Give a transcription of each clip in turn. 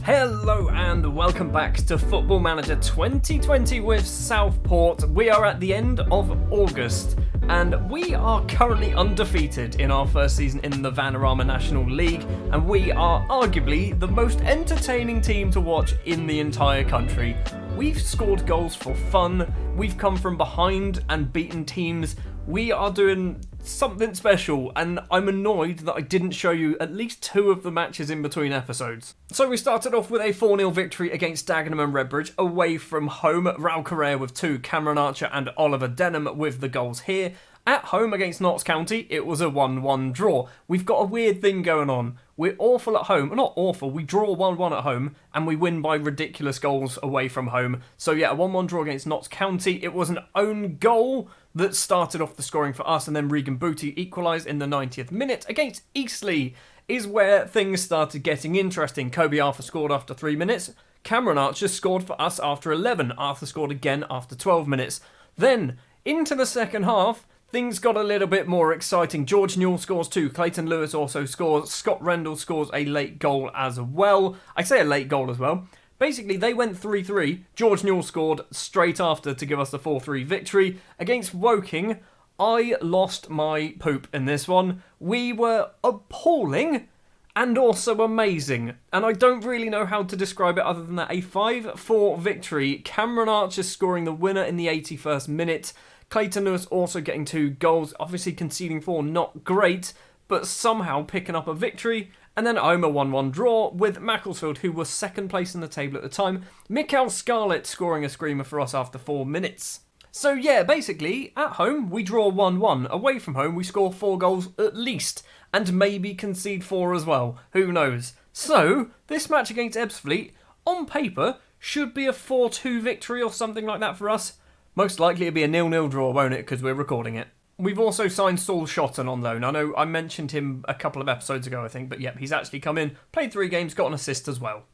Hello and welcome back to Football Manager 2020 with Southport. We are at the end of August and we are currently undefeated in our first season in the Vanarama National League, and we are arguably the most entertaining team to watch in the entire country. We've scored goals for fun, we've come from behind and beaten teams. We are doing something special, and I'm annoyed that I didn't show you at least two of the matches in between episodes. So we started off with a 4-0 victory against Dagenham and Redbridge away from home. Raul Correa with 2, Cameron Archer and Oliver Denham with the goals here. At home against Notts County, it was a 1-1 draw. We've got a weird thing going on. We're awful at home. Not awful, we draw 1-1 at home and we win by ridiculous goals away from home. So yeah, a 1-1 draw against Notts County. It was an own goal that started off the scoring for us, and then Regan Booty equalised in the 90th minute against Ebbsfleet is where things started getting interesting. Kobe Arthur scored after 3 minutes. Cameron Archer scored for us after 11. Arthur scored again after 12 minutes. Then, into the second half, things got a little bit more exciting. George Newell scores 2. Clayton Lewis also scores. Scott Rendell scores a late goal as well. I say a late goal as well. Basically, they went 3-3. George Newell scored straight after to give us the 4-3 victory. Against Woking, I lost my poop in this one. We were appalling and also amazing. And I don't really know how to describe it other than that. A 5-4 victory. Cameron Archer scoring the winner in the 81st minute. Clayton Lewis also getting 2 goals. Obviously conceding 4, not great, but somehow picking up a victory. And then home a 1-1 draw with Macclesfield, who was second place in the table at the time. Mikael Scarlett scoring a screamer for us after 4 minutes. So yeah, basically, at home we draw 1-1. Away from home we score 4 goals at least, and maybe concede 4 as well. Who knows? So, this match against Ebbsfleet, on paper, should be a 4-2 victory or something like that for us. Most likely it'll be a 0-0 draw, won't it, because we're recording it. We've also signed Saul Shotton on loan. I know I mentioned him a couple of episodes ago, I think, but yep, he's actually come in, played 3 games, got an assist as well.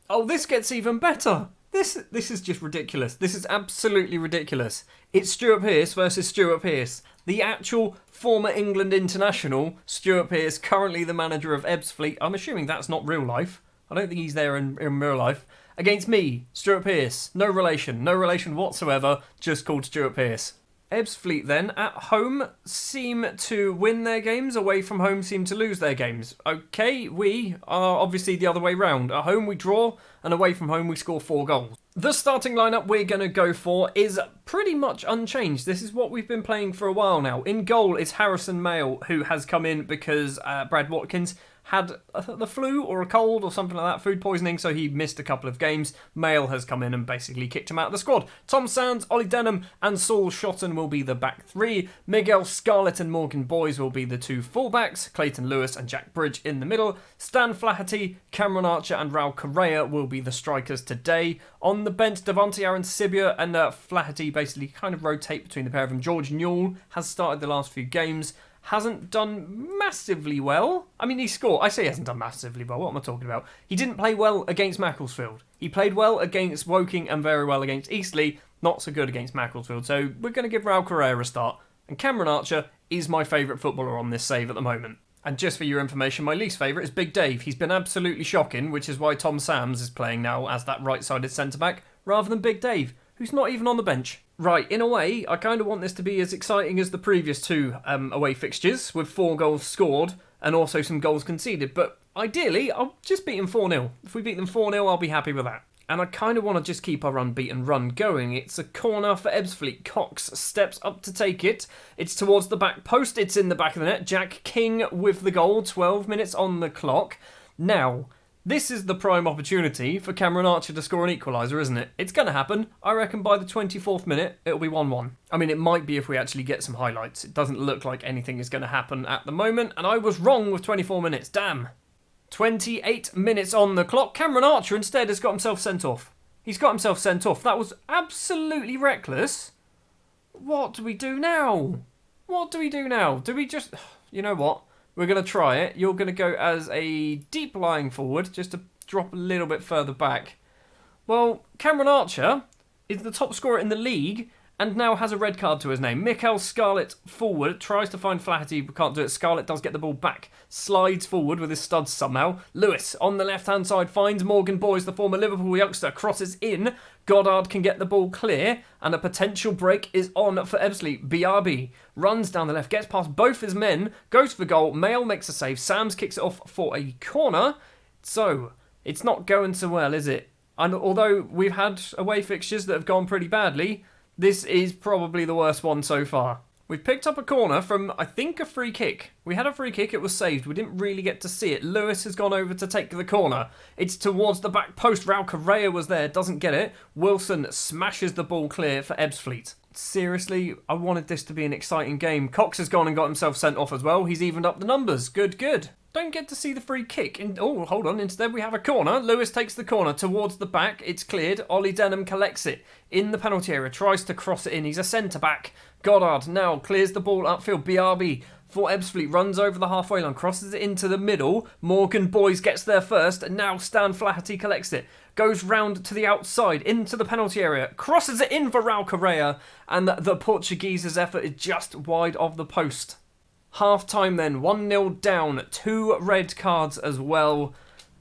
Oh, this gets even better. This is just ridiculous. This is absolutely ridiculous. It's Stuart Pearce versus Stuart Pearce. The actual former England international, Stuart Pearce, currently the manager of Ebbsfleet. I'm assuming that's not real life. I don't think he's there in real life. Against me, Stuart Pearce. No relation whatsoever, just called Stuart Pearce. Ebbsfleet then, at home, seem to win their games, away from home seem to lose their games. Okay, we are obviously the other way round. At home we draw, and away from home we score 4 goals. The starting lineup we're going to go for is pretty much unchanged. This is what we've been playing for a while now. In goal is Harrison Mayle, who has come in because Brad Watkins had the flu or a cold or something like that, food poisoning, so he missed a couple of games. Mayle has come in and basically kicked him out of the squad. Tom Sands, Ollie Denham and Saul Shotton will be the back 3. Miguel Scarlett and Morgan Boys will be the 2 fullbacks. Clayton Lewis and Jack Bridge in the middle. Stan Flaherty, Cameron Archer and Raul Correa will be the strikers today. On the bench, Devontae Aaron-Sibia and Flaherty basically kind of rotate between the pair of them. George Newell has started the last few games. Hasn't done massively well. I mean, he scored. I say he hasn't done massively well. What am I talking about? He didn't play well against Macclesfield. He played well against Woking and very well against Eastleigh. Not so good against Macclesfield. So we're going to give Raul Correa a start. And Cameron Archer is my favourite footballer on this save at the moment. And just for your information, my least favourite is Big Dave. He's been absolutely shocking, which is why Tom Sams is playing now as that right-sided centre-back, rather than Big Dave, who's not even on the bench. Right, in a way, I kind of want this to be as exciting as the previous 2 away fixtures, with 4 goals scored and also some goals conceded. But ideally, I'll just beat them 4-0. If we beat them 4-0, I'll be happy with that. And I kind of want to just keep our unbeaten run going. It's a corner for Ebbsfleet. Cox steps up to take it. It's towards the back post. It's in the back of the net. Jack King with the goal. 12 minutes on the clock. Now, this is the prime opportunity for Cameron Archer to score an equaliser, isn't it? It's going to happen. I reckon by the 24th minute, it'll be 1-1. I mean, it might be if we actually get some highlights. It doesn't look like anything is going to happen at the moment, and I was wrong with 24 minutes. Damn. 28 minutes on the clock. Cameron Archer instead has got himself sent off. He's got himself sent off. That was absolutely reckless. What do we do now? What do we do now? Do we just... You know what? We're going to try it. You're going to go as a deep lying forward, just to drop a little bit further back. Well, Cameron Archer is the top scorer in the league, and now has a red card to his name. Mikel Scarlett forward, tries to find Flaherty, but can't do it. Scarlett does get the ball back, slides forward with his studs somehow. Lewis on the left-hand side finds Morgan Boys, the former Liverpool youngster, crosses in. Goddard can get the ball clear, and a potential break is on for Ebbsfleet. BRB runs down the left, gets past both his men, goes for goal. Mail makes a save. Sams kicks it off for a corner. So, it's not going so well, is it? And although we've had away fixtures that have gone pretty badly, this is probably the worst one so far. We've picked up a corner from, I think, a free kick. We had a free kick, it was saved. We didn't really get to see it. Lewis has gone over to take the corner. It's towards the back post. Raul Correa was there, doesn't get it. Wilson smashes the ball clear for Ebbsfleet. Seriously, I wanted this to be an exciting game. Cox has gone and got himself sent off as well. He's evened up the numbers. Good, good. Don't get to see the free kick. Oh, hold on. Instead, we have a corner. Lewis takes the corner towards the back. It's cleared. Ollie Denham collects it in the penalty area. Tries to cross it in. He's a centre-back. Goddard now clears the ball upfield. BRB for Ebbsfleet runs over the halfway line. Crosses it into the middle. Morgan Boys gets there first. And now Stan Flaherty collects it. Goes round to the outside into the penalty area. Crosses it in for Raul Correa. And the Portuguese's effort is just wide of the post. Half time then, 1-0 down, 2 red cards as well.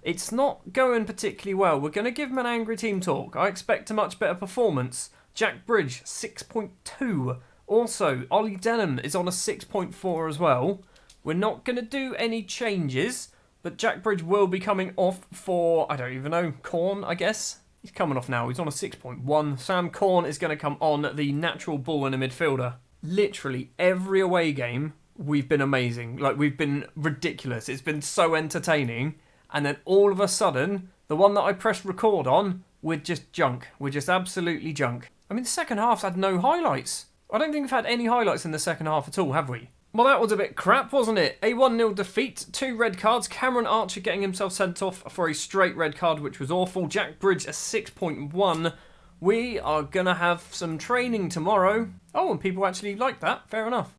It's not going particularly well. We're going to give him an angry team talk. I expect a much better performance. Jack Bridge, 6.2. Also, Ollie Denham is on a 6.4 as well. We're not going to do any changes, but Jack Bridge will be coming off for, I don't even know, Corn, I guess. He's coming off now. He's on a 6.1. Sam Corn is going to come on, the natural ball in a midfielder. Literally every away game, we've been amazing. Like, we've been ridiculous. It's been so entertaining. And then all of a sudden, the one that I pressed record on, we're just junk. We're just absolutely junk. I mean, the second half's had no highlights. I don't think we've had any highlights in the second half at all, have we? Well, that was a bit crap, wasn't it? A 1-0 defeat, 2 red cards. Cameron Archer getting himself sent off for a straight red card, which was awful. Jack Bridge, a 6.1. We are going to have some training tomorrow. Oh, and people actually like that. Fair enough.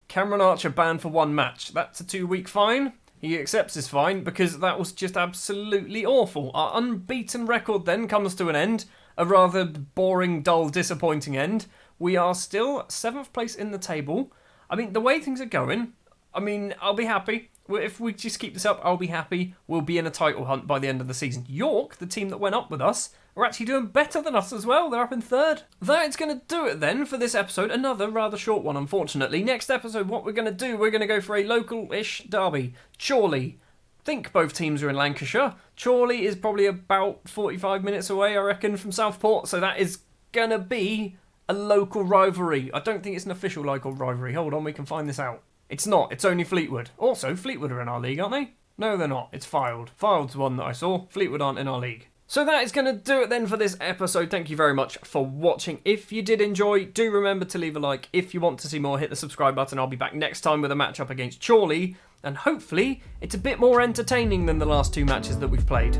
Cameron Archer banned for 1 match. That's a 2-week fine. He accepts his fine because that was just absolutely awful. Our unbeaten record then comes to an end. A rather boring, dull, disappointing end. We are still 7th place in the table. I mean, the way things are going, I mean, I'll be happy. If we just keep this up, I'll be happy. We'll be in a title hunt by the end of the season. York, the team that went up with us, are actually doing better than us as well. They're up in 3rd. That is going to do it then for this episode. Another rather short one, unfortunately. Next episode, what we're going to do, we're going to go for a local-ish derby. Chorley. Think both teams are in Lancashire. Chorley is probably about 45 minutes away, I reckon, from Southport. So that is going to be a local rivalry. I don't think it's an official local rivalry. Hold on, we can find this out. It's not. It's only Fleetwood. Also, Fleetwood are in our league, aren't they? No, they're not. It's Fylde. Fylde's the one that I saw. Fleetwood aren't in our league. So that is going to do it then for this episode. Thank you very much for watching. If you did enjoy, do remember to leave a like. If you want to see more, hit the subscribe button. I'll be back next time with a matchup against Chorley. And hopefully, it's a bit more entertaining than the last 2 matches that we've played.